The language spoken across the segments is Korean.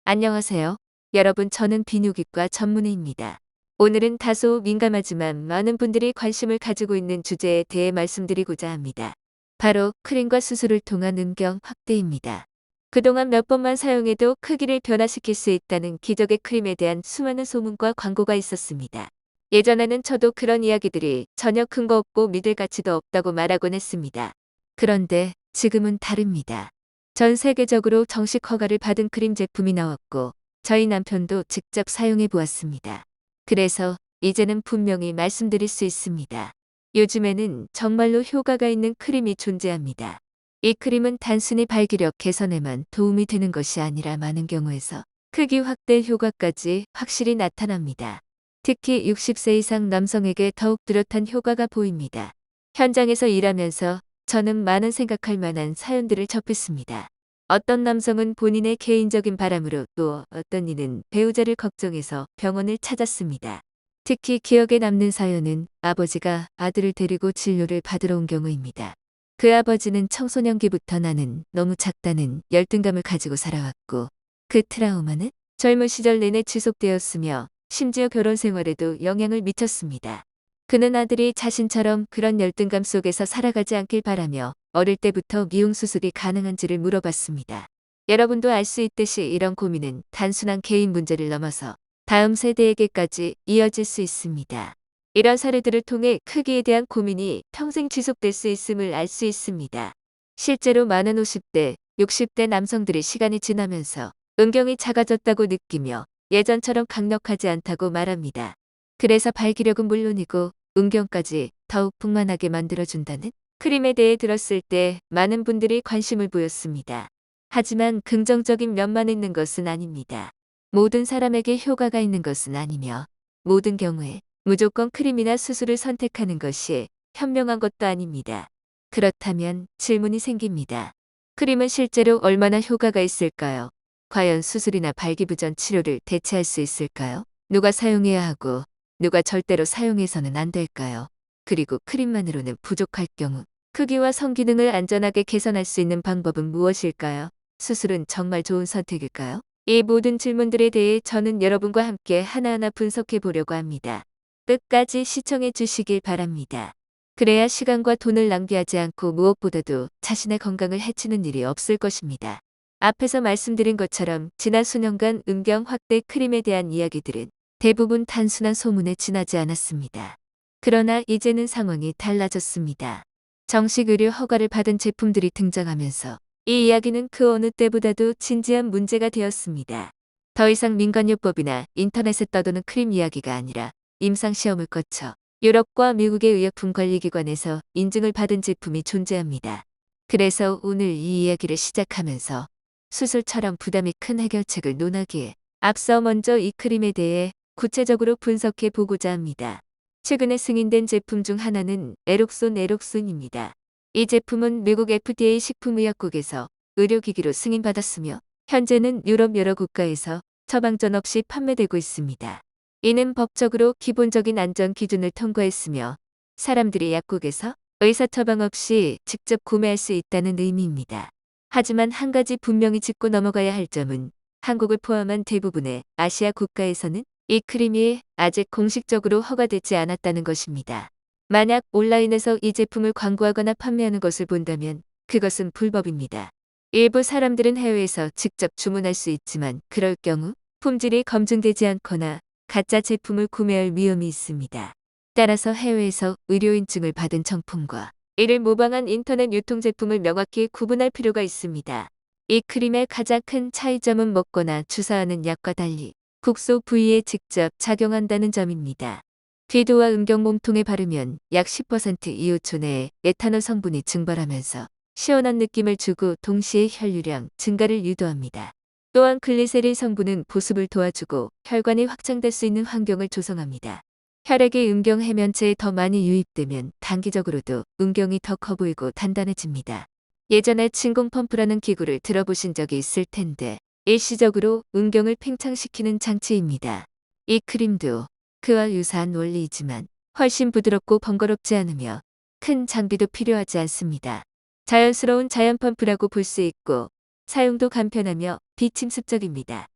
안녕하세요. 여러분, 저는 비뇨기과 전문의입니다. 오늘은 다소 민감하지만 많은 분들이 관심을 가지고 있는 주제에 대해 말씀드리고자 합니다. 바로 크림과 수술을 통한 음경 확대입니다. 그동안 몇 번만 사용해도 크기를 변화시킬 수 있다는 기적의 크림에 대한 수많은 소문과 광고가 있었습니다. 예전에는 저도 그런 이야기들이 전혀 근거 없고 믿을 가치도 없다고 말하곤 했습니다. 그런데 지금은 다릅니다. 전 세계적으로 정식 허가를 받은 크림 제품이 나왔고 저희 남편도 직접 사용해 보았습니다. 그래서 이제는 분명히 말씀드릴 수 있습니다. 요즘에는 정말로 효과가 있는 크림이 존재합니다. 이 크림은 단순히 발기력 개선에만 도움이 되는 것이 아니라 많은 경우에서 크기 확대 효과까지 확실히 나타납니다. 특히 60세 이상 남성에게 더욱 뚜렷한 효과가 보입니다. 현장에서 일하면서 저는 많은 생각할 만한 사연들을 접했습니다. 어떤 남성은 본인의 개인적인 바람으로, 또 어떤 이는 배우자를 걱정해서 병원을 찾았습니다. 특히 기억에 남는 사연은 아버지가 아들을 데리고 진료를 받으러 온 경우입니다. 그 아버지는 청소년기부터 나는 너무 작다는 열등감을 가지고 살아왔고, 그 트라우마는 젊은 시절 내내 지속되었으며 심지어 결혼 생활에도 영향을 미쳤습니다. 그는 아들이 자신처럼 그런 열등감 속에서 살아가지 않길 바라며 어릴 때부터 미용 수술이 가능한지를 물어봤습니다. 여러분도 알 수 있듯이 이런 고민은 단순한 개인 문제를 넘어서 다음 세대에게까지 이어질 수 있습니다. 이런 사례들을 통해 크기에 대한 고민이 평생 지속될 수 있음을 알 수 있습니다. 실제로 많은 50대, 60대 남성들이 시간이 지나면서 음경이 작아졌다고 느끼며 예전처럼 강력하지 않다고 말합니다. 그래서 발기력은 물론이고 음경까지 더욱 풍만하게 만들어준다는 크림에 대해 들었을 때 많은 분들이 관심을 보였습니다. 하지만 긍정적인 면만 있는 것은 아닙니다. 모든 사람에게 효과가 있는 것은 아니며 모든 경우에 무조건 크림이나 수술을 선택하는 것이 현명한 것도 아닙니다. 그렇다면 질문이 생깁니다. 크림은 실제로 얼마나 효과가 있을까요? 과연 수술이나 발기부전 치료를 대체할 수 있을까요? 누가 사용해야 하고 누가 절대로 사용해서는 안 될까요? 그리고 크림만으로는 부족할 경우 크기와 성기능을 안전하게 개선할 수 있는 방법은 무엇일까요? 수술은 정말 좋은 선택일까요? 이 모든 질문들에 대해 저는 여러분과 함께 하나하나 분석해 보려고 합니다. 끝까지 시청해 주시길 바랍니다. 그래야 시간과 돈을 낭비하지 않고 무엇보다도 자신의 건강을 해치는 일이 없을 것입니다. 앞에서 말씀드린 것처럼 지난 수년간 음경 확대 크림에 대한 이야기들은 대부분 단순한 소문에 지나지 않았습니다. 그러나 이제는 상황이 달라졌습니다. 정식 의료 허가를 받은 제품들이 등장하면서 이 이야기는 그 어느 때보다도 진지한 문제가 되었습니다. 더 이상 민간요법이나 인터넷에 떠도는 크림 이야기가 아니라 임상시험을 거쳐 유럽과 미국의 의약품관리기관에서 인증을 받은 제품이 존재합니다. 그래서 오늘 이 이야기를 시작하면서 수술처럼 부담이 큰 해결책을 논하기에 앞서 먼저 이 크림에 대해 구체적으로 분석해 보고자 합니다. 최근에 승인된 제품 중 하나는 에록손입니다. 이 제품은 미국 FDA 식품의약국에서 의료기기로 승인받았으며 현재는 유럽 여러 국가에서 처방전 없이 판매되고 있습니다. 이는 법적으로 기본적인 안전 기준을 통과했으며 사람들이 약국에서 의사 처방 없이 직접 구매할 수 있다는 의미입니다. 하지만 한 가지 분명히 짚고 넘어가야 할 점은 한국을 포함한 대부분의 아시아 국가에서는 이 크림이 아직 공식적으로 허가되지 않았다는 것입니다. 만약 온라인에서 이 제품을 광고하거나 판매하는 것을 본다면 그것은 불법입니다. 일부 사람들은 해외에서 직접 주문할 수 있지만 그럴 경우 품질이 검증되지 않거나 가짜 제품을 구매할 위험이 있습니다. 따라서 해외에서 의료인증을 받은 정품과 이를 모방한 인터넷 유통 제품을 명확히 구분할 필요가 있습니다. 이 크림의 가장 큰 차이점은 먹거나 주사하는 약과 달리 국소 부위에 직접 작용한다는 점입니다. 귀도와 음경 몸통에 바르면 약 10% 이호초 내에 에탄올 성분이 증발하면서 시원한 느낌을 주고 동시에 혈류량 증가를 유도합니다. 또한 글리세린 성분은 보습을 도와주고 혈관이 확장될 수 있는 환경을 조성합니다. 혈액이 음경 해면체에 더 많이 유입되면 단기적으로도 음경이 더 커 보이고 단단해집니다. 예전에 진공 펌프라는 기구를 들어보신 적이 있을 텐데 일시적으로 음경을 팽창시키는 장치입니다. 이 크림도 그와 유사한 원리이지만 훨씬 부드럽고 번거롭지 않으며 큰 장비도 필요하지 않습니다. 자연스러운 자연 펌프라고 볼 수 있고 사용도 간편하며 비침습적입니다.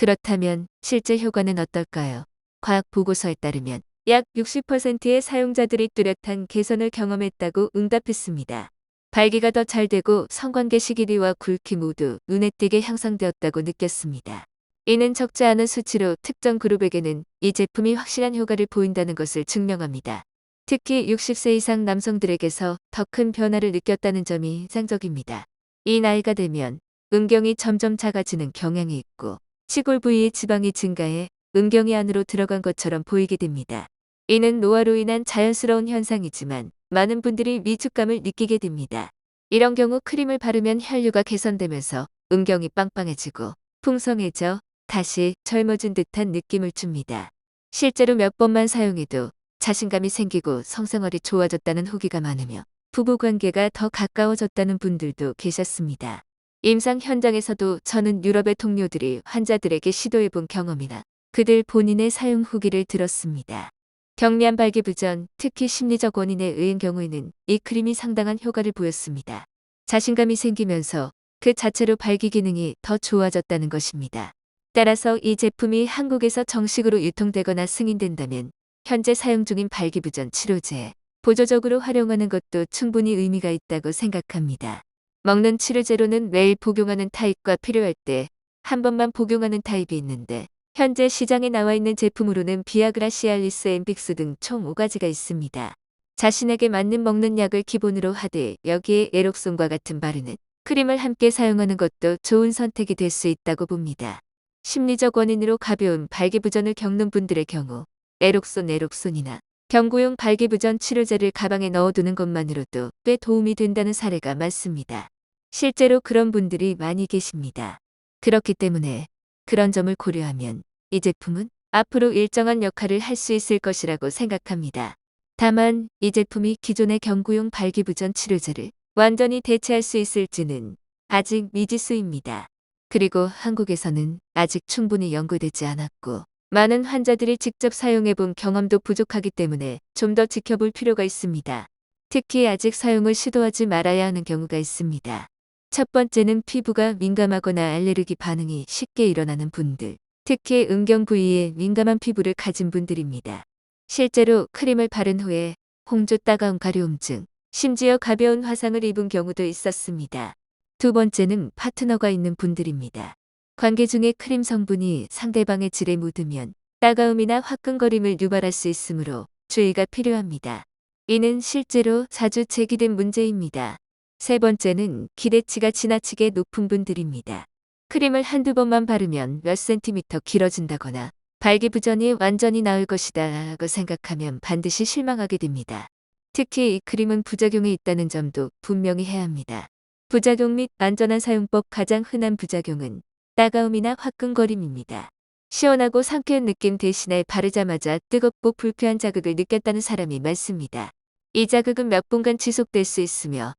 그렇다면 실제 효과는 어떨까요? 과학 보고서에 따르면 약 60%의 사용자들이 뚜렷한 개선을 경험했다고 응답했습니다. 발기가 더 잘 되고 성관계 시기리와 굵기 모두 눈에 띄게 향상되었다고 느꼈습니다. 이는 적지 않은 수치로 특정 그룹에게는 이 제품이 확실한 효과를 보인다는 것을 증명합니다. 특히 60세 이상 남성들에게서 더 큰 변화를 느꼈다는 점이 인상적입니다. 이 나이가 되면 음경이 점점 작아지는 경향이 있고 치골 부위의 지방이 증가해 음경이 안으로 들어간 것처럼 보이게 됩니다. 이는 노화로 인한 자연스러운 현상이지만 많은 분들이 위축감을 느끼게 됩니다. 이런 경우 크림을 바르면 혈류가 개선되면서 음경이 빵빵해지고 풍성해져 다시 젊어진 듯한 느낌을 줍니다. 실제로 몇 번만 사용해도 자신감이 생기고 성생활이 좋아졌다는 후기가 많으며 부부관계가 더 가까워졌다는 분들도 계셨습니다. 임상 현장에서도 저는 유럽의 동료들이 환자들에게 시도해본 경험이나 그들 본인의 사용 후기를 들었습니다. 경미한 발기부전, 특히 심리적 원인에 의한 경우에는 이 크림이 상당한 효과를 보였습니다. 자신감이 생기면서 그 자체로 발기 기능이 더 좋아졌다는 것입니다. 따라서 이 제품이 한국에서 정식으로 유통되거나 승인된다면 현재 사용 중인 발기부전 치료제에 보조적으로 활용하는 것도 충분히 의미가 있다고 생각합니다. 먹는 치료제로는 매일 복용하는 타입과 필요할 때 한 번만 복용하는 타입이 있는데 현재 시장에 나와 있는 제품으로는 비아그라, 시알리스, 엠빅스 등 총 5가지가 있습니다. 자신에게 맞는 먹는 약을 기본으로 하되 여기에 에록손과 같은 바르는 크림을 함께 사용하는 것도 좋은 선택이 될 수 있다고 봅니다. 심리적 원인으로 가벼운 발기부전을 겪는 분들의 경우 에록손이나 경구용 발기부전 치료제를 가방에 넣어두는 것만으로도 꽤 도움이 된다는 사례가 많습니다. 실제로 그런 분들이 많이 계십니다. 그렇기 때문에 그런 점을 고려하면 이 제품은 앞으로 일정한 역할을 할 수 있을 것이라고 생각합니다. 다만 이 제품이 기존의 경구용 발기부전 치료제를 완전히 대체할 수 있을지는 아직 미지수입니다. 그리고 한국에서는 아직 충분히 연구되지 않았고 많은 환자들이 직접 사용해본 경험도 부족하기 때문에 좀 더 지켜볼 필요가 있습니다. 특히 아직 사용을 시도하지 말아야 하는 경우가 있습니다. 첫 번째는 피부가 민감하거나 알레르기 반응이 쉽게 일어나는 분들, 특히 음경 부위에 민감한 피부를 가진 분들입니다. 실제로 크림을 바른 후에 홍조 따가운 가려움증, 심지어 가벼운 화상을 입은 경우도 있었습니다. 두 번째는 파트너가 있는 분들입니다. 관계 중에 크림 성분이 상대방의 질에 묻으면 따가움이나 화끈거림을 유발할 수 있으므로 주의가 필요합니다. 이는 실제로 자주 제기된 문제입니다. 세 번째는 기대치가 지나치게 높은 분들입니다. 크림을 한두 번만 바르면 몇 센티미터 길어진다거나 발기부전이 완전히 나을 것이다 라고 생각하면 반드시 실망하게 됩니다. 특히 이 크림은 부작용이 있다는 점도 분명히 해야 합니다. 부작용 및 안전한 사용법. 가장 흔한 부작용은 따가움이나 화끈거림입니다. 시원하고 상쾌한 느낌 대신에 바르자마자 뜨겁고 불쾌한 자극을 느꼈다는 사람이 많습니다. 이 자극은 몇 분간 지속될 수 있으며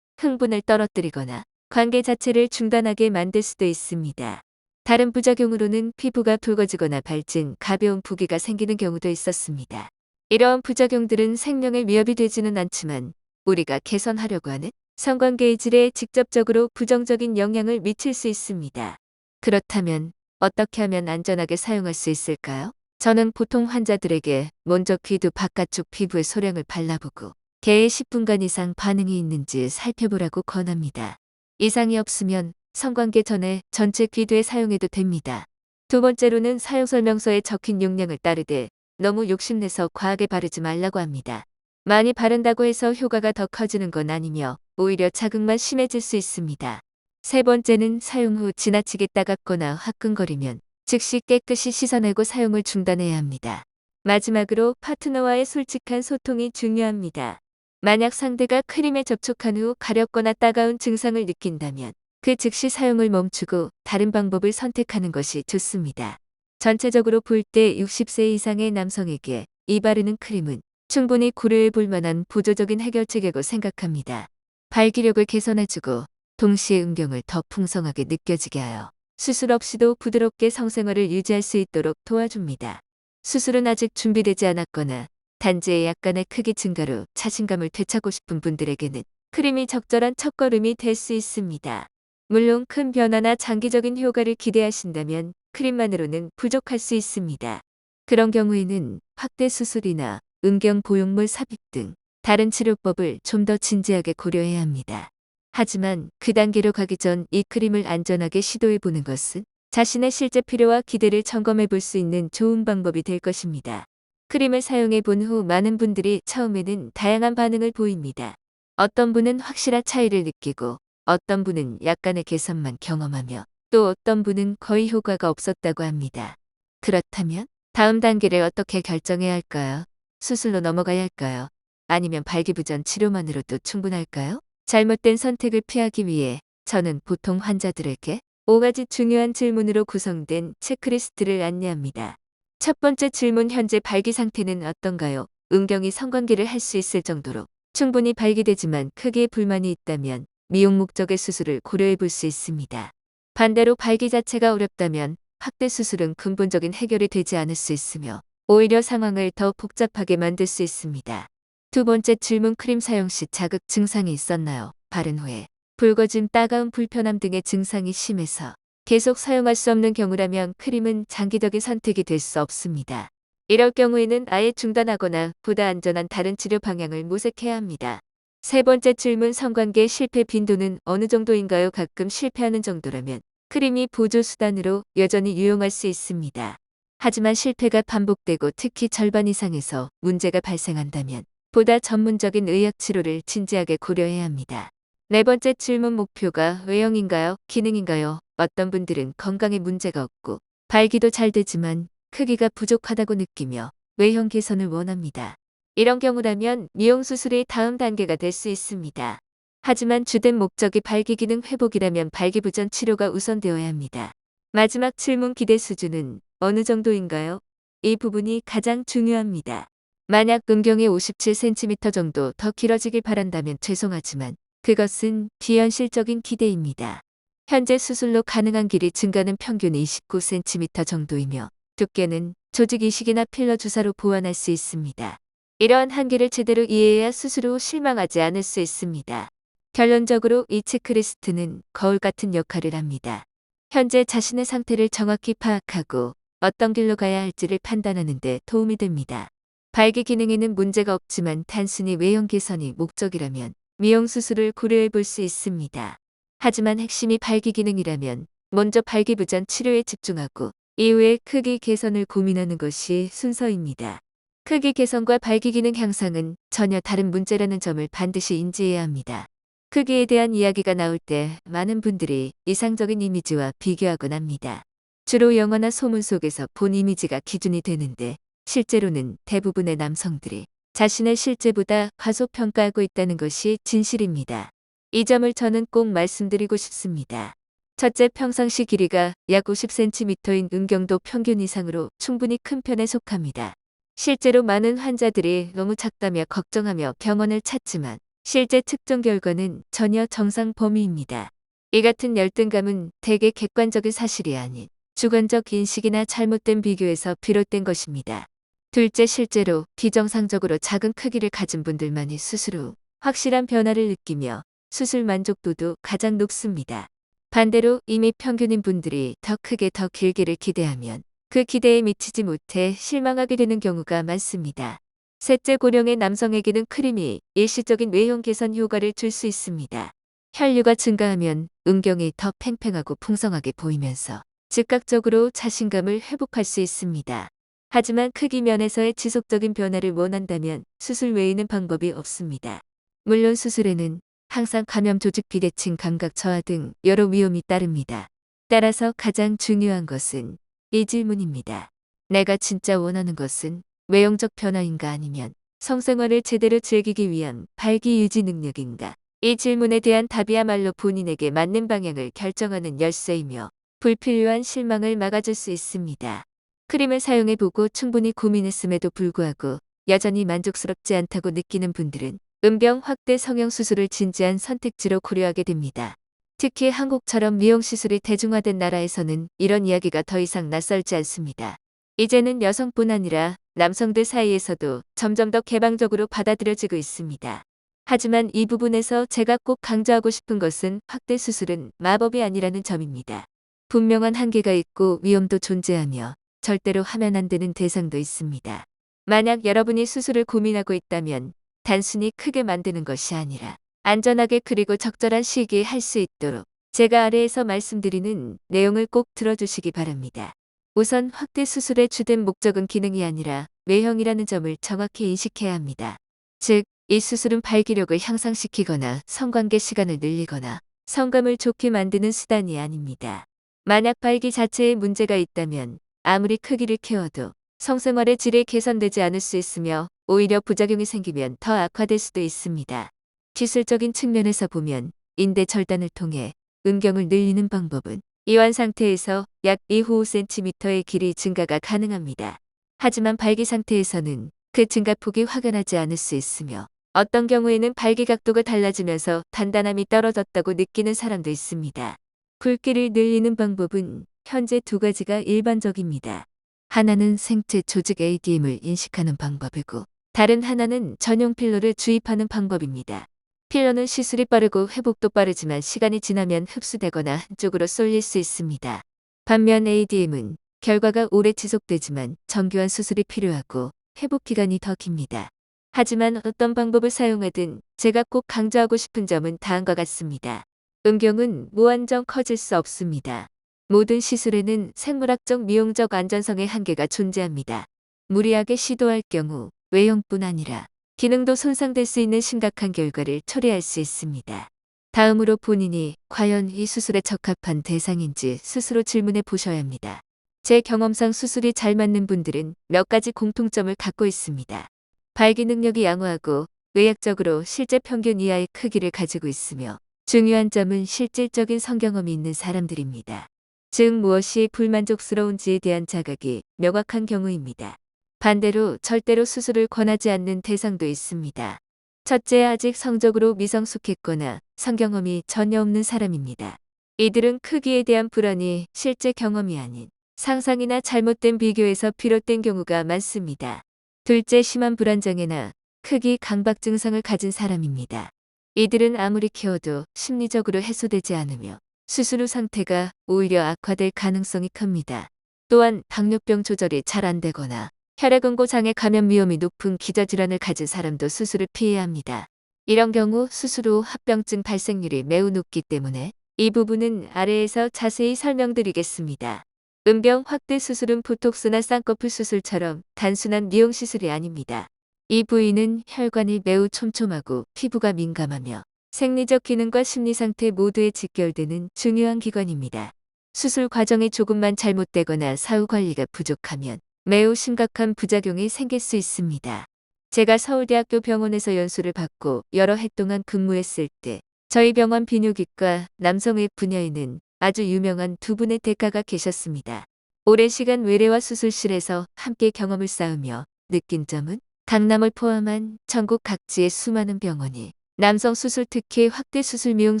흥분을 떨어뜨리거나 관계 자체를 중단하게 만들 수도 있습니다. 다른 부작용으로는 피부가 붉어지거나 발진, 가벼운 부기가 생기는 경우도 있었습니다. 이러한 부작용들은 생명에 위협이 되지는 않지만 우리가 개선하려고 하는 성관계의 질에 직접적으로 부정적인 영향을 미칠 수 있습니다. 그렇다면 어떻게 하면 안전하게 사용할 수 있을까요? 저는 보통 환자들에게 먼저 귀두 바깥쪽 피부에 소량을 발라보고 개에 10분간 이상 반응이 있는지 살펴보라고 권합니다. 이상이 없으면 성관계 전에 전체 귀두에 사용해도 됩니다. 두 번째로는 사용설명서에 적힌 용량을 따르되 너무 욕심내서 과하게 바르지 말라고 합니다. 많이 바른다고 해서 효과가 더 커지는 건 아니며 오히려 자극만 심해질 수 있습니다. 세 번째는 사용 후 지나치게 따갑거나 화끈거리면 즉시 깨끗이 씻어내고 사용을 중단해야 합니다. 마지막으로 파트너와의 솔직한 소통이 중요합니다. 만약 상대가 크림에 접촉한 후 가렵거나 따가운 증상을 느낀다면 그 즉시 사용을 멈추고 다른 방법을 선택하는 것이 좋습니다. 전체적으로 볼 때 60세 이상의 남성에게 이 바르는 크림은 충분히 고려해 볼 만한 보조적인 해결책이라고 생각합니다. 발기력을 개선해주고 동시에 음경을 더 풍성하게 느껴지게 하여 수술 없이도 부드럽게 성생활을 유지할 수 있도록 도와줍니다. 수술은 아직 준비되지 않았거나 단지 약간의 크기 증가로 자신감을 되찾고 싶은 분들에게는 크림이 적절한 첫걸음이 될 수 있습니다. 물론 큰 변화나 장기적인 효과를 기대하신다면 크림만으로는 부족할 수 있습니다. 그런 경우에는 확대 수술이나 음경 보형물 삽입 등 다른 치료법을 좀 더 진지하게 고려해야 합니다. 하지만 그 단계로 가기 전 이 크림을 안전하게 시도해 보는 것은 자신의 실제 필요와 기대를 점검해 볼 수 있는 좋은 방법이 될 것입니다. 크림을 사용해 본 후 많은 분들이 처음에는 다양한 반응을 보입니다. 어떤 분은 확실한 차이를 느끼고 어떤 분은 약간의 개선만 경험하며 또 어떤 분은 거의 효과가 없었다고 합니다. 그렇다면 다음 단계를 어떻게 결정해야 할까요? 수술로 넘어가야 할까요? 아니면 발기부전 치료만으로도 충분할까요? 잘못된 선택을 피하기 위해 저는 보통 환자들에게 5가지 중요한 질문으로 구성된 체크리스트를 안내합니다. 첫 번째 질문, 현재 발기 상태는 어떤가요? 음경이 성관계를 할 수 있을 정도로 충분히 발기되지만 크기에 불만이 있다면 미용 목적의 수술을 고려해 볼 수 있습니다. 반대로 발기 자체가 어렵다면 확대 수술은 근본적인 해결이 되지 않을 수 있으며 오히려 상황을 더 복잡하게 만들 수 있습니다. 두 번째 질문, 크림 사용 시 자극 증상이 있었나요? 바른 후에 붉어짐, 따가움, 불편함 등의 증상이 심해서 계속 사용할 수 없는 경우라면 크림은 장기적인 선택이 될 수 없습니다. 이럴 경우에는 아예 중단하거나 보다 안전한 다른 치료 방향을 모색해야 합니다. 세 번째 질문, 성관계 실패 빈도는 어느 정도인가요? 가끔 실패하는 정도라면 크림이 보조 수단으로 여전히 유용할 수 있습니다. 하지만 실패가 반복되고 특히 절반 이상에서 문제가 발생한다면 보다 전문적인 의학 치료를 진지하게 고려해야 합니다. 네 번째 질문, 목표가 외형인가요? 기능인가요? 어떤 분들은 건강에 문제가 없고 발기도 잘 되지만 크기가 부족하다고 느끼며 외형 개선을 원합니다. 이런 경우라면 미용 수술이 다음 단계가 될 수 있습니다. 하지만 주된 목적이 발기 기능 회복이라면 발기부전 치료가 우선되어야 합니다. 마지막 질문, 기대 수준은 어느 정도인가요? 이 부분이 가장 중요합니다. 만약 음경이 57cm 정도 더 길어지길 바란다면 죄송하지만 그것은 비현실적인 기대입니다. 현재 수술로 가능한 길이 증가는 평균 29cm 정도이며 두께는 조직 이식이나 필러 주사로 보완할 수 있습니다. 이러한 한계를 제대로 이해해야 수술 후 실망하지 않을 수 있습니다. 결론적으로 이 체크리스트는 거울 같은 역할을 합니다. 현재 자신의 상태를 정확히 파악하고 어떤 길로 가야 할지를 판단하는 데 도움이 됩니다. 발기 기능에는 문제가 없지만 단순히 외형 개선이 목적이라면 미용 수술을 고려해 볼 수 있습니다. 하지만 핵심이 발기 기능이라면 먼저 발기부전 치료에 집중하고 이후에 크기 개선을 고민하는 것이 순서입니다. 크기 개선과 발기 기능 향상은 전혀 다른 문제라는 점을 반드시 인지해야 합니다. 크기에 대한 이야기가 나올 때 많은 분들이 이상적인 이미지와 비교하곤 합니다. 주로 영화나 소문 속에서 본 이미지가 기준이 되는데 실제로는 대부분의 남성들이 자신의 실제보다 과소평가하고 있다는 것이 진실입니다. 이 점을 저는 꼭 말씀드리고 싶습니다. 첫째, 평상시 길이가 약 50cm인 음경도 평균 이상으로 충분히 큰 편에 속합니다. 실제로 많은 환자들이 너무 작다며 걱정하며 병원을 찾지만 실제 측정 결과는 전혀 정상 범위입니다. 이 같은 열등감은 대개 객관적인 사실이 아닌 주관적 인식이나 잘못된 비교에서 비롯된 것입니다. 둘째, 실제로 비정상적으로 작은 크기를 가진 분들만이 수술 후 확실한 변화를 느끼며 수술 만족도도 가장 높습니다. 반대로 이미 평균인 분들이 더 크게 더 길기를 기대하면 그 기대에 미치지 못해 실망하게 되는 경우가 많습니다. 셋째, 고령의 남성에게는 크림이 일시적인 외형 개선 효과를 줄 수 있습니다. 혈류가 증가하면 음경이 더 팽팽하고 풍성하게 보이면서 즉각적으로 자신감을 회복할 수 있습니다. 하지만 크기 면에서의 지속적인 변화를 원한다면 수술 외에는 방법이 없습니다. 물론 수술에는 항상 감염 조직 비대칭 감각 저하 등 여러 위험이 따릅니다. 따라서 가장 중요한 것은 이 질문입니다. 내가 진짜 원하는 것은 외형적 변화인가 아니면 성생활을 제대로 즐기기 위한 발기 유지 능력인가? 이 질문에 대한 답이야말로 본인에게 맞는 방향을 결정하는 열쇠이며 불필요한 실망을 막아줄 수 있습니다. 크림을 사용해보고 충분히 고민했음에도 불구하고 여전히 만족스럽지 않다고 느끼는 분들은 음경 확대 성형 수술을 진지한 선택지로 고려하게 됩니다. 특히 한국처럼 미용시술이 대중화된 나라에서는 이런 이야기가 더 이상 낯설지 않습니다. 이제는 여성뿐 아니라 남성들 사이에서도 점점 더 개방적으로 받아들여지고 있습니다. 하지만 이 부분에서 제가 꼭 강조하고 싶은 것은 확대 수술은 마법이 아니라는 점입니다. 분명한 한계가 있고 위험도 존재하며 절대로 하면 안 되는 대상도 있습니다. 만약 여러분이 수술을 고민하고 있다면 단순히 크게 만드는 것이 아니라 안전하게 그리고 적절한 시기에 할 수 있도록 제가 아래에서 말씀드리는 내용을 꼭 들어주시기 바랍니다. 우선 확대 수술의 주된 목적은 기능이 아니라 외형이라는 점을 정확히 인식해야 합니다. 즉, 이 수술은 발기력을 향상시키거나 성관계 시간을 늘리거나 성감을 좋게 만드는 수단이 아닙니다. 만약 발기 자체에 문제가 있다면 아무리 크기를 키워도 성생활의 질이 개선되지 않을 수 있으며 오히려 부작용이 생기면 더 악화될 수도 있습니다. 기술적인 측면에서 보면 인대 절단을 통해 음경을 늘리는 방법은 이완 상태에서 약 2-5cm의 길이 증가가 가능합니다. 하지만 발기 상태에서는 그 증가폭이 확연하지 않을 수 있으며 어떤 경우에는 발기 각도가 달라지면서 단단함이 떨어졌다고 느끼는 사람도 있습니다. 굵기를 늘리는 방법은 현재 두 가지가 일반적입니다. 하나는 생체 조직 ADM을 인식하는 방법이고 다른 하나는 전용 필러를 주입하는 방법입니다. 필러는 시술이 빠르고 회복도 빠르지만 시간이 지나면 흡수되거나 한쪽으로 쏠릴 수 있습니다. 반면 ADM은 결과가 오래 지속되지만 정교한 수술이 필요하고 회복 기간이 더 깁니다. 하지만 어떤 방법을 사용하든 제가 꼭 강조하고 싶은 점은 다음과 같습니다. 음경은 무한정 커질 수 없습니다. 모든 시술에는 생물학적 미용적 안전성의 한계가 존재합니다. 무리하게 시도할 경우 외형뿐 아니라 기능도 손상될 수 있는 심각한 결과를 초래할 수 있습니다. 다음으로 본인이 과연 이 수술에 적합한 대상인지 스스로 질문해 보셔야 합니다. 제 경험상 수술이 잘 맞는 분들은 몇 가지 공통점을 갖고 있습니다. 발기 능력이 양호하고 외약적으로 실제 평균 이하의 크기를 가지고 있으며 중요한 점은 실질적인 성경험이 있는 사람들입니다. 즉 무엇이 불만족스러운지에 대한 자각이 명확한 경우입니다. 반대로 절대로 수술을 권하지 않는 대상도 있습니다. 첫째, 아직 성적으로 미성숙했거나 성경험이 전혀 없는 사람입니다. 이들은 크기에 대한 불안이 실제 경험이 아닌 상상이나 잘못된 비교에서 비롯된 경우가 많습니다. 둘째, 심한 불안장애나 크기 강박 증상을 가진 사람입니다. 이들은 아무리 키워도 심리적으로 해소되지 않으며 수술 후 상태가 오히려 악화될 가능성이 큽니다. 또한 당뇨병 조절이 잘 안 되거나 혈액응고 장애 감염 위험이 높은 기저질환을 가진 사람도 수술을 피해야 합니다. 이런 경우 수술 후 합병증 발생률이 매우 높기 때문에 이 부분은 아래에서 자세히 설명드리겠습니다. 음경 확대 수술은 보톡스나 쌍꺼풀 수술처럼 단순한 미용 시술이 아닙니다. 이 부위는 혈관이 매우 촘촘하고 피부가 민감하며 생리적 기능과 심리 상태 모두에 직결되는 중요한 기관입니다. 수술 과정이 조금만 잘못되거나 사후 관리가 부족하면 매우 심각한 부작용이 생길 수 있습니다. 제가 서울대학교 병원에서 연수를 받고 여러 해 동안 근무했을 때 저희 병원 비뇨기과 남성의 분야에는 아주 유명한 두 분의 대가가 계셨습니다. 오랜 시간 외래와 수술실에서 함께 경험을 쌓으며 느낀 점은 강남을 포함한 전국 각지의 수많은 병원이 남성 수술 특히 확대 수술 미용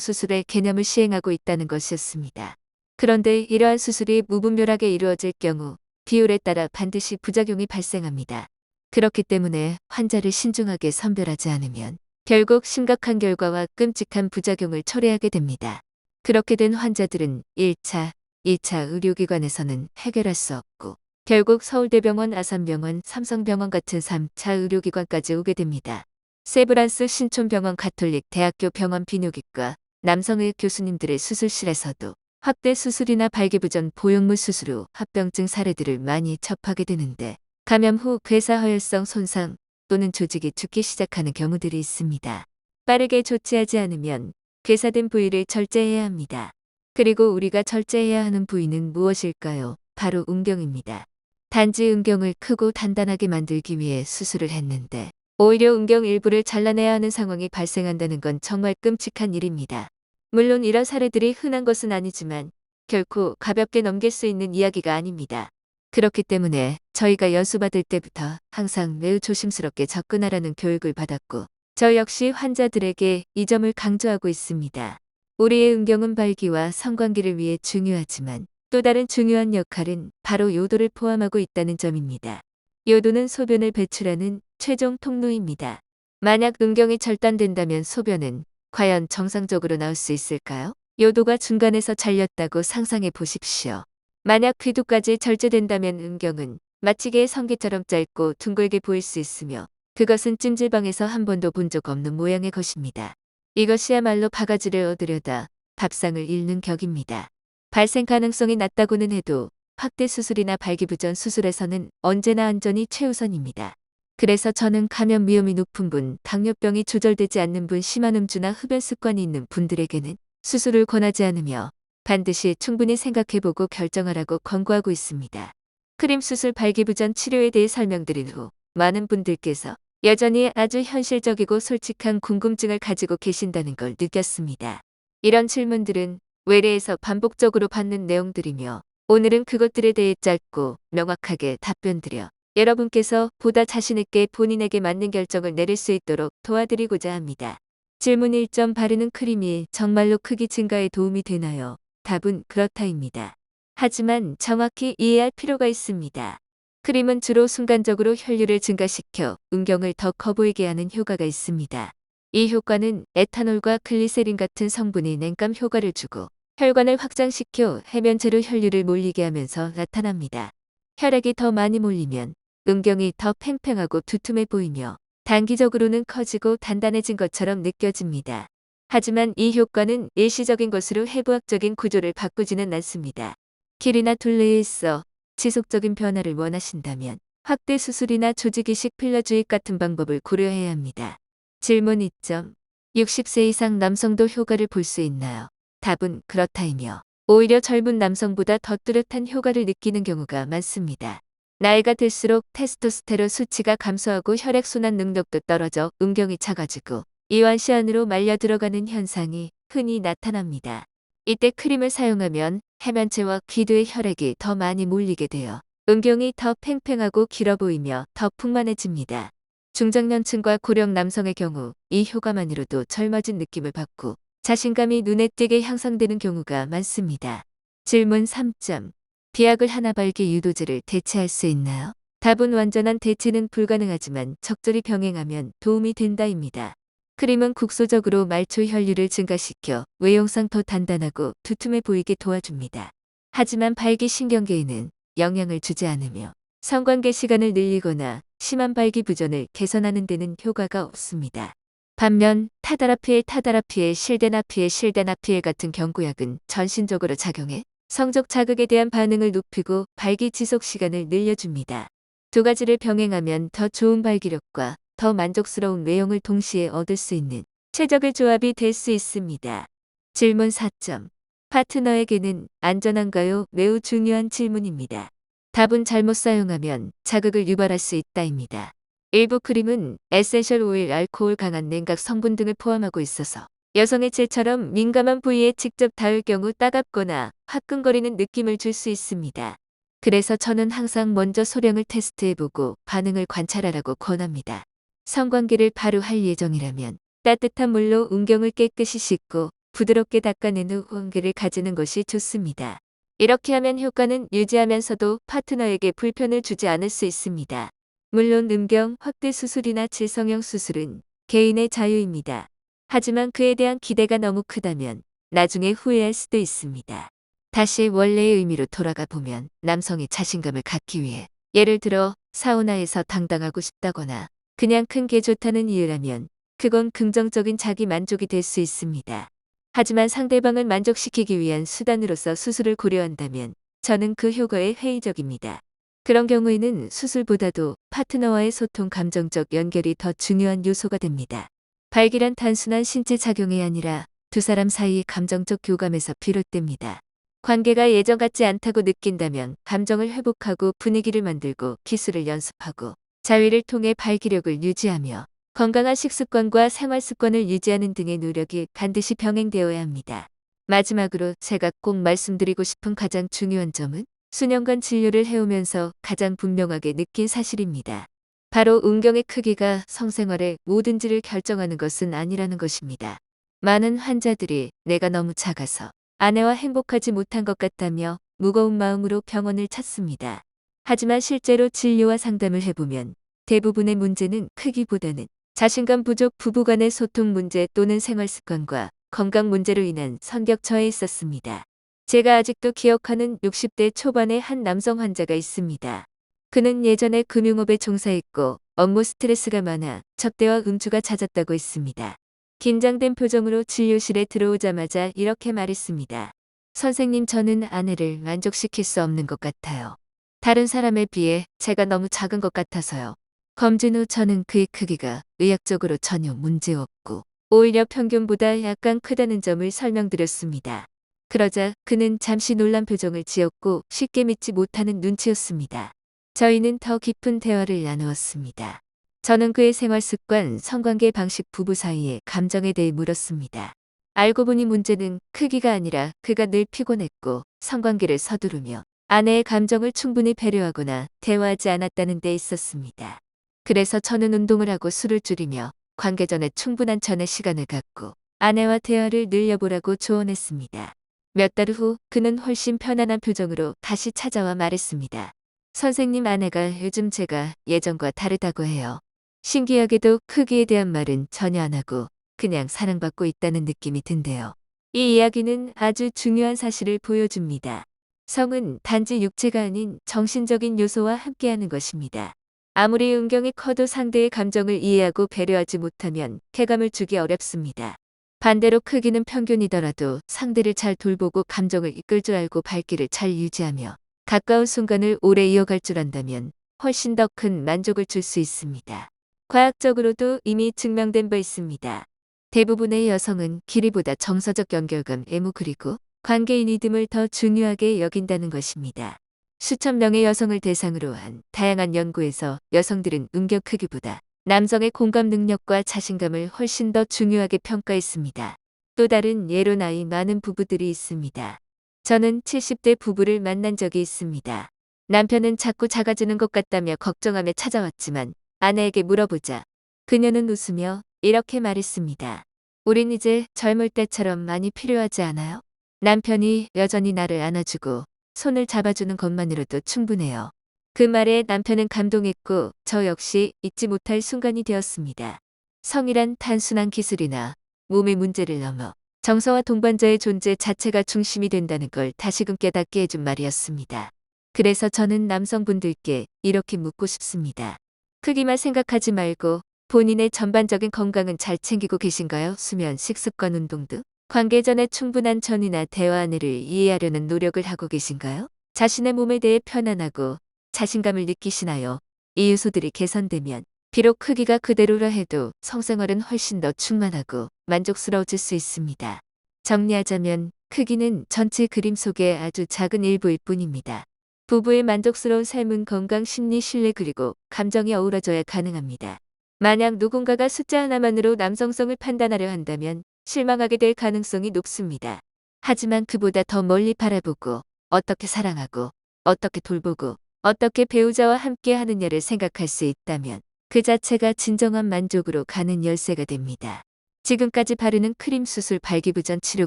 수술의 개념을 시행하고 있다는 것이었습니다. 그런데 이러한 수술이 무분별하게 이루어질 경우 비율에 따라 반드시 부작용이 발생합니다. 그렇기 때문에 환자를 신중하게 선별하지 않으면 결국 심각한 결과와 끔찍한 부작용을 초래하게 됩니다. 그렇게 된 환자들은 1차, 2차 의료기관에서는 해결할 수 없고 결국 서울대병원, 아산병원, 삼성병원 같은 3차 의료기관까지 오게 됩니다. 세브란스 신촌병원 가톨릭 대학교 병원 비뇨기과 남성의 교수님들의 수술실에서도 확대 수술이나 발기부전 보형물 수술 후 합병증 사례들을 많이 접하게 되는데 감염 후 괴사허혈성 손상 또는 조직이 죽기 시작하는 경우들이 있습니다. 빠르게 조치하지 않으면 괴사된 부위를 절제해야 합니다. 그리고 우리가 절제해야 하는 부위는 무엇일까요? 바로 음경입니다. 단지 음경을 크고 단단하게 만들기 위해 수술을 했는데 오히려 음경 일부를 잘라내야 하는 상황이 발생한다는 건 정말 끔찍한 일입니다. 물론 이런 사례들이 흔한 것은 아니지만 결코 가볍게 넘길 수 있는 이야기가 아닙니다. 그렇기 때문에 저희가 연수받을 때부터 항상 매우 조심스럽게 접근하라는 교육을 받았고 저 역시 환자들에게 이 점을 강조하고 있습니다. 우리의 음경은 발기와 성관계를 위해 중요하지만 또 다른 중요한 역할은 바로 요도를 포함하고 있다는 점입니다. 요도는 소변을 배출하는 최종 통로입니다. 만약 음경이 절단된다면 소변은 과연 정상적으로 나올 수 있을까요? 요도가 중간에서 잘렸다고 상상해 보십시오. 만약 귀두까지 절제된다면 음경은 마치 개의 성게처럼 짧고 둥글게 보일 수 있으며 그것은 찜질방에서 한 번도 본 적 없는 모양의 것입니다. 이것이야말로 바가지를 얻으려다 밥상을 잃는 격입니다. 발생 가능성이 낮다고는 해도 확대 수술이나 발기부전 수술에서는 언제나 안전이 최우선입니다. 그래서 저는 감염 위험이 높은 분, 당뇨병이 조절되지 않는 분, 심한 음주나 흡연 습관이 있는 분들에게는 수술을 권하지 않으며 반드시 충분히 생각해보고 결정하라고 권고하고 있습니다. 크림 수술 발기부전 치료에 대해 설명드린 후 많은 분들께서 여전히 아주 현실적이고 솔직한 궁금증을 가지고 계신다는 걸 느꼈습니다. 이런 질문들은 외래에서 반복적으로 받는 내용들이며 오늘은 그것들에 대해 짧고 명확하게 답변드려 여러분께서 보다 자신있게 본인에게 맞는 결정을 내릴 수 있도록 도와드리고자 합니다. 질문 1점 바르는 크림이 정말로 크기 증가에 도움이 되나요? 답은 그렇다입니다. 하지만 정확히 이해할 필요가 있습니다. 크림은 주로 순간적으로 혈류를 증가시켜 음경을 더 커 보이게 하는 효과가 있습니다. 이 효과는 에탄올과 글리세린 같은 성분이 냉감 효과를 주고 혈관을 확장시켜 해면체로 혈류를 몰리게 하면서 나타납니다. 혈액이 더 많이 몰리면 음경이 더 팽팽하고 두툼해 보이며 단기적으로는 커지고 단단해진 것처럼 느껴집니다. 하지만 이 효과는 일시적인 것으로 해부학적인 구조를 바꾸지는 않습니다. 길이나 둘레에 있어 지속적인 변화를 원하신다면 확대 수술이나 조직 이식 필러 주입 같은 방법을 고려해야 합니다. 질문 2점. 60세 이상 남성도 효과를 볼 수 있나요? 답은 그렇다이며 오히려 젊은 남성보다 더 뚜렷한 효과를 느끼는 경우가 많습니다. 나이가 들수록 테스토스테론 수치가 감소하고 혈액순환 능력도 떨어져 음경이 작아지고 이완시 안으로 말려 들어가는 현상이 흔히 나타납니다. 이때 크림을 사용하면 해면체와 귀두의 혈액이 더 많이 몰리게 되어 음경이 더 팽팽하고 길어 보이며 더 풍만해집니다. 중장년층과 고령 남성의 경우 이 효과만으로도 젊어진 느낌을 받고 자신감이 눈에 띄게 향상되는 경우가 많습니다. 질문 3점. 비약을 하나 발기 유도제를 대체할 수 있나요? 답은 완전한 대체는 불가능하지만 적절히 병행하면 도움이 된다입니다. 크림은 국소적으로 말초 혈류를 증가시켜 외형상 더 단단하고 두툼해 보이게 도와줍니다. 하지만 발기신경계에는 영향을 주지 않으며 성관계 시간을 늘리거나 심한 발기부전을 개선하는 데는 효과가 없습니다. 반면 타다라피엘, 실데나피엘 같은 경구약은 전신적으로 작용해 성적 자극에 대한 반응을 높이고 발기 지속 시간을 늘려줍니다. 두 가지를 병행하면 더 좋은 발기력과 더 만족스러운 외형을 동시에 얻을 수 있는 최적의 조합이 될 수 있습니다. 질문 4점. 파트너에게는 안전한가요? 매우 중요한 질문입니다. 답은 잘못 사용하면 자극을 유발할 수 있다입니다. 일부 크림은 에센셜 오일, 알코올 강한 냉각 성분 등을 포함하고 있어서 여성의 질처럼 민감한 부위에 직접 닿을 경우 따갑거나 화끈거리는 느낌을 줄 수 있습니다. 그래서 저는 항상 먼저 소량을 테스트해보고 반응을 관찰하라고 권합니다. 성관계를 바로 할 예정이라면 따뜻한 물로 음경을 깨끗이 씻고 부드럽게 닦아낸 후 호응기를 가지는 것이 좋습니다. 이렇게 하면 효과는 유지하면서도 파트너에게 불편을 주지 않을 수 있습니다. 물론 음경 확대 수술이나 질성형 수술은 개인의 자유입니다. 하지만 그에 대한 기대가 너무 크다면 나중에 후회할 수도 있습니다. 다시 원래의 의미로 돌아가 보면 남성이 자신감을 갖기 위해 예를 들어 사우나에서 당당하고 싶다거나 그냥 큰 게 좋다는 이유라면 그건 긍정적인 자기 만족이 될 수 있습니다. 하지만 상대방을 만족시키기 위한 수단으로서 수술을 고려한다면 저는 그 효과에 회의적입니다. 그런 경우에는 수술보다도 파트너와의 소통, 감정적 연결이 더 중요한 요소가 됩니다. 발기란 단순한 신체 작용이 아니라 두 사람 사이의 감정적 교감에서 비롯됩니다. 관계가 예전 같지 않다고 느낀다면 감정을 회복하고 분위기를 만들고 기술을 연습하고 자위를 통해 발기력을 유지하며 건강한 식습관과 생활습관을 유지하는 등의 노력이 반드시 병행되어야 합니다. 마지막으로 제가 꼭 말씀드리고 싶은 가장 중요한 점은 수년간 진료를 해오면서 가장 분명하게 느낀 사실입니다. 바로 음경의 크기가 성생활의 모든 질을 결정하는 것은 아니라는 것입니다. 많은 환자들이 내가 너무 작아서 아내와 행복하지 못한 것 같다며 무거운 마음으로 병원을 찾습니다. 하지만 실제로 진료와 상담을 해보면 대부분의 문제는 크기보다는 자신감 부족, 부부간의 소통 문제 또는 생활 습관과 건강 문제로 인한 선격처에 있었습니다. 제가 아직도 기억하는 60대 초반의 한 남성 환자가 있습니다. 그는 예전에 금융업에 종사했고 업무 스트레스가 많아 접대와 음주가 잦았다고 했습니다. 긴장된 표정으로 진료실에 들어오자마자 이렇게 말했습니다. 선생님, 저는 아내를 만족시킬 수 없는 것 같아요. 다른 사람에 비해 제가 너무 작은 것 같아서요. 검진 후 저는 그의 크기가 의학적으로 전혀 문제없고 오히려 평균보다 약간 크다는 점을 설명드렸습니다. 그러자 그는 잠시 놀란 표정을 지었고 쉽게 믿지 못하는 눈치였습니다. 저희는 더 깊은 대화를 나누었습니다. 저는 그의 생활 습관, 성관계 방식, 부부 사이의 감정에 대해 물었습니다. 알고 보니 문제는 크기가 아니라 그가 늘 피곤했고 성관계를 서두르며 아내의 감정을 충분히 배려하거나 대화하지 않았다는 데 있었습니다. 그래서 저는 운동을 하고 술을 줄이며 관계 전에 충분한 전의 시간을 갖고 아내와 대화를 늘려보라고 조언했습니다. 몇 달 후 그는 훨씬 편안한 표정으로 다시 찾아와 말했습니다. 선생님, 아내가 요즘 제가 예전과 다르다고 해요. 신기하게도 크기에 대한 말은 전혀 안 하고 그냥 사랑받고 있다는 느낌이 든대요. 이 이야기는 아주 중요한 사실을 보여줍니다. 성은 단지 육체가 아닌 정신적인 요소와 함께하는 것입니다. 아무리 음경이 커도 상대의 감정을 이해하고 배려하지 못하면 쾌감을 주기 어렵습니다. 반대로 크기는 평균이더라도 상대를 잘 돌보고 감정을 이끌 줄 알고 발길을 잘 유지하며 가까운 순간을 오래 이어갈 줄 안다면 훨씬 더 큰 만족을 줄 수 있습니다. 과학적으로도 이미 증명된 바 있습니다. 대부분의 여성은 길이보다 정서적 연결감, 애무 그리고 관계인이 됨을 더 중요하게 여긴다는 것입니다. 수천 명의 여성을 대상으로 한 다양한 연구에서 여성들은 음경 크기보다 남성의 공감 능력과 자신감을 훨씬 더 중요하게 평가했습니다. 또 다른 예로 나이 많은 부부들이 있습니다. 저는 70대 부부를 만난 적이 있습니다. 남편은 자꾸 작아지는 것 같다며 걱정하며 찾아왔지만 아내에게 물어보자 그녀는 웃으며 이렇게 말했습니다. 우린 이제 젊을 때처럼 많이 필요하지 않아요? 남편이 여전히 나를 안아주고 손을 잡아주는 것만으로도 충분해요. 그 말에 남편은 감동했고 저 역시 잊지 못할 순간이 되었습니다. 성이란 단순한 기술이나 몸의 문제를 넘어 정서와 동반자의 존재 자체가 중심이 된다는 걸 다시금 깨닫게 해준 말이었습니다. 그래서 저는 남성분들께 이렇게 묻고 싶습니다. 크기만 생각하지 말고 본인의 전반적인 건강은 잘 챙기고 계신가요? 수면, 식습관, 운동 등 관계 전에 충분한 전이나 대화 안을 이해하려는 노력을 하고 계신가요? 자신의 몸에 대해 편안하고 자신감을 느끼시나요? 이 요소들이 개선되면 비록 크기가 그대로라 해도 성생활은 훨씬 더 충만하고 만족스러워질 수 있습니다. 정리하자면 크기는 전체 그림 속의 아주 작은 일부일 뿐입니다. 부부의 만족스러운 삶은 건강, 심리, 신뢰 그리고 감정이 어우러져야 가능합니다. 만약 누군가가 숫자 하나만으로 남성성을 판단하려 한다면 실망하게 될 가능성이 높습니다. 하지만 그보다 더 멀리 바라보고 어떻게 사랑하고 어떻게 돌보고 어떻게 배우자와 함께 하느냐를 생각할 수 있다면 그 자체가 진정한 만족으로 가는 열쇠가 됩니다. 지금까지 바르는 크림, 수술, 발기부전 치료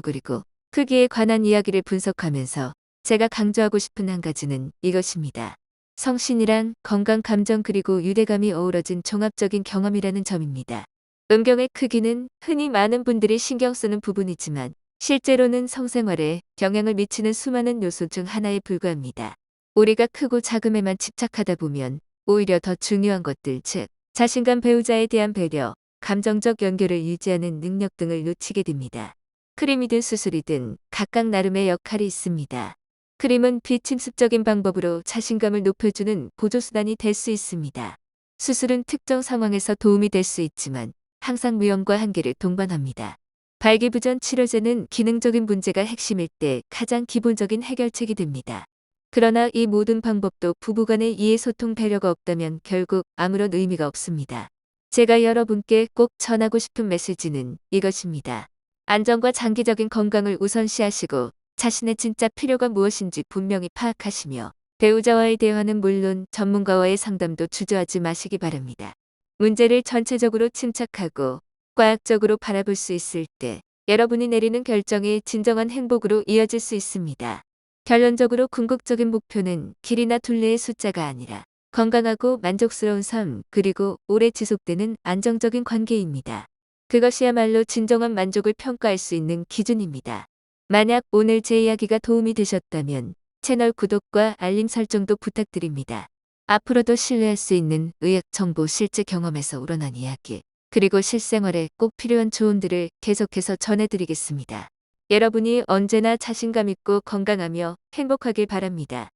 그리고 크기에 관한 이야기를 분석하면서 제가 강조하고 싶은 한 가지는 이것입니다. 성신이란 건강, 감정 그리고 유대감이 어우러진 종합적인 경험이라는 점입니다. 음경의 크기는 흔히 많은 분들이 신경 쓰는 부분이지만 실제로는 성생활에 영향을 미치는 수많은 요소 중 하나에 불과합니다. 우리가 크고 작음에만 집착하다 보면 오히려 더 중요한 것들, 즉 자신감, 배우자에 대한 배려, 감정적 연결을 유지하는 능력 등을 놓치게 됩니다. 크림이든 수술이든 각각 나름의 역할이 있습니다. 크림은 비침습적인 방법으로 자신감을 높여주는 보조수단이 될 수 있습니다. 수술은 특정 상황에서 도움이 될 수 있지만 항상 위험과 한계를 동반합니다. 발기부전 치료제는 기능적인 문제가 핵심일 때 가장 기본적인 해결책이 됩니다. 그러나 이 모든 방법도 부부간의 이해, 소통, 배려가 없다면 결국 아무런 의미가 없습니다. 제가 여러분께 꼭 전하고 싶은 메시지는 이것입니다. 안전과 장기적인 건강을 우선시하시고 자신의 진짜 필요가 무엇인지 분명히 파악하시며 배우자와의 대화는 물론 전문가와의 상담도 주저하지 마시기 바랍니다. 문제를 전체적으로 침착하고 과학적으로 바라볼 수 있을 때 여러분이 내리는 결정이 진정한 행복으로 이어질 수 있습니다. 결론적으로 궁극적인 목표는 길이나 둘레의 숫자가 아니라 건강하고 만족스러운 삶 그리고 오래 지속되는 안정적인 관계입니다. 그것이야말로 진정한 만족을 평가할 수 있는 기준입니다. 만약 오늘 제 이야기가 도움이 되셨다면 채널 구독과 알림 설정도 부탁드립니다. 앞으로도 신뢰할 수 있는 의학 정보, 실제 경험에서 우러난 이야기, 그리고 실생활에 꼭 필요한 조언들을 계속해서 전해드리겠습니다. 여러분이 언제나 자신감 있고 건강하며 행복하길 바랍니다.